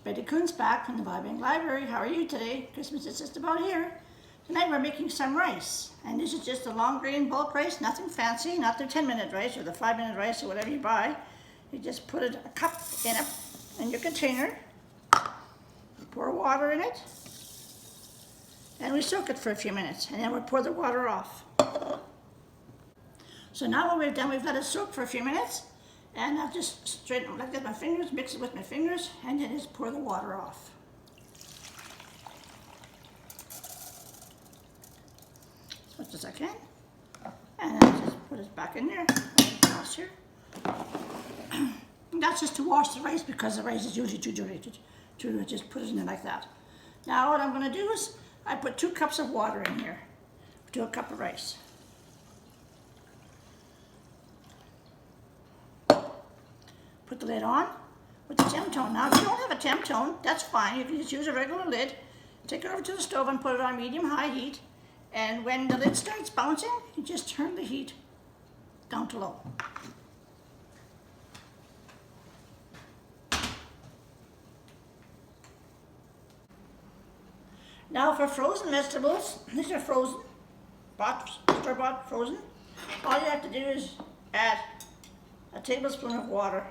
Betty Coons back from the Vibank Library. How are you today? Christmas is just about here. Tonight we're making some rice, and this is just a long grain bulk rice, nothing fancy, not the 10-minute rice or the 5-minute rice or whatever you buy. You just put a cup in your container, you pour water in it, and we soak it for a few minutes, and then we pour the water off. So now what we've done, we've let it soak for a few minutes, and I'll just straighten it like this with my fingers, mix it with my fingers, and then just pour the water off. As much as I can. And then just put it back in there, across here. And that's just to wash the rice because the rice is usually too dirty to just put it in there like that. Now what I'm going to do is I put 2 cups of water in here to a cup of rice. Put the lid on with the temp tone. Now, if you don't have a temp tone, that's fine. You can just use a regular lid. Take it over to the stove and put it on medium-high heat. And when the lid starts bouncing, you just turn the heat down to low. Now for frozen vegetables, these are frozen, store-bought frozen. All you have to do is add a tablespoon of water.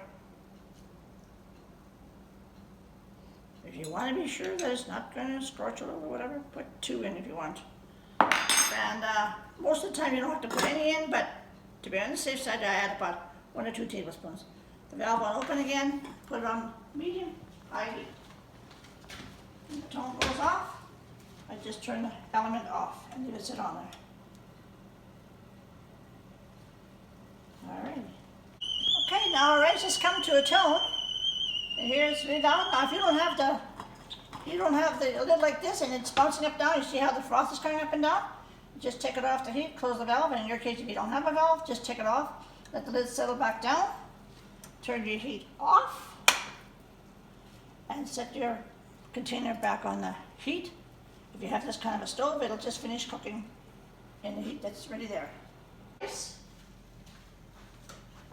If you want to be sure that it's not going to scorch or whatever, put 2 in if you want. And most of the time you don't have to put any in, but to be on the safe side, I add about 1 or 2 tablespoons. The valve will open again, put it on medium-high heat. When the tone goes off, I just turn the element off and leave it sit on there. Alright. Okay, now our rice has come to a tone. And here's the lid out. Now if you don't have the lid like this and it's bouncing up down, you see how the froth is coming up and down? Just take it off the heat, close the valve, and in your case if you don't have a valve, just take it off, let the lid settle back down, turn your heat off, and set your container back on the heat. If you have this kind of a stove, it'll just finish cooking in the heat that's already there. I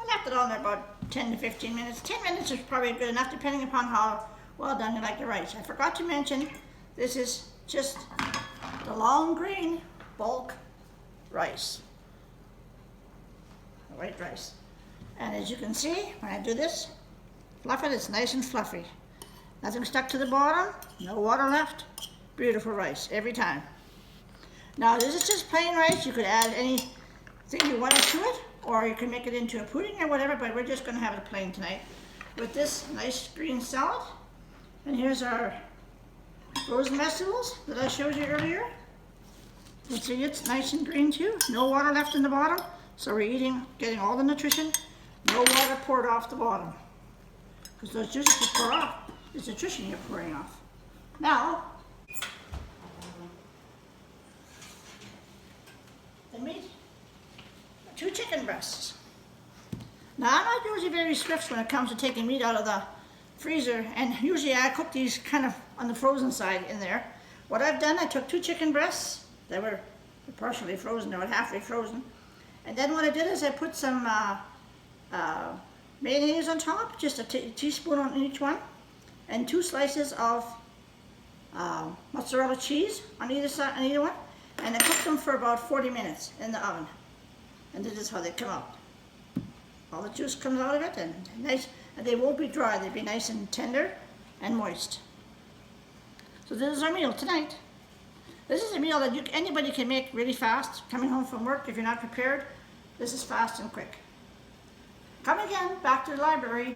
left it on there about 10 to 15 minutes. 10 minutes is probably good enough depending upon how well done you like the rice. I forgot to mention, this is just the long grain bulk rice. The white rice. And as you can see, when I do this, fluff it, it's nice and fluffy. Nothing stuck to the bottom, no water left. Beautiful rice every time. Now this is just plain rice. You could add anything you wanted to it, or you can make it into a pudding or whatever, but we're just going to have it plain tonight with this nice green salad. And here's our frozen vegetables that I showed you earlier. You see it's nice and green too. No water left in the bottom, so we're getting all the nutrition. No water poured off the bottom, because those juices you pour off is nutrition you're pouring off. Now, the meat. 2 chicken breasts. Now I'm not usually very swift when it comes to taking meat out of the freezer, and usually I cook these kind of on the frozen side in there. What I've done, I took 2 chicken breasts that were partially frozen, they were halfway frozen, and then what I did is I put some mayonnaise on top, just a teaspoon on each one, and 2 slices of mozzarella cheese on either side, on either one, and I cooked them for about 40 minutes in the oven. And this is how they come out. All the juice comes out of it, and nice, and they won't be dry. They'll be nice and tender and moist. So this is our meal tonight. This is a meal that anybody can make really fast. Coming home from work, if you're not prepared, this is fast and quick. Come again, back to the library.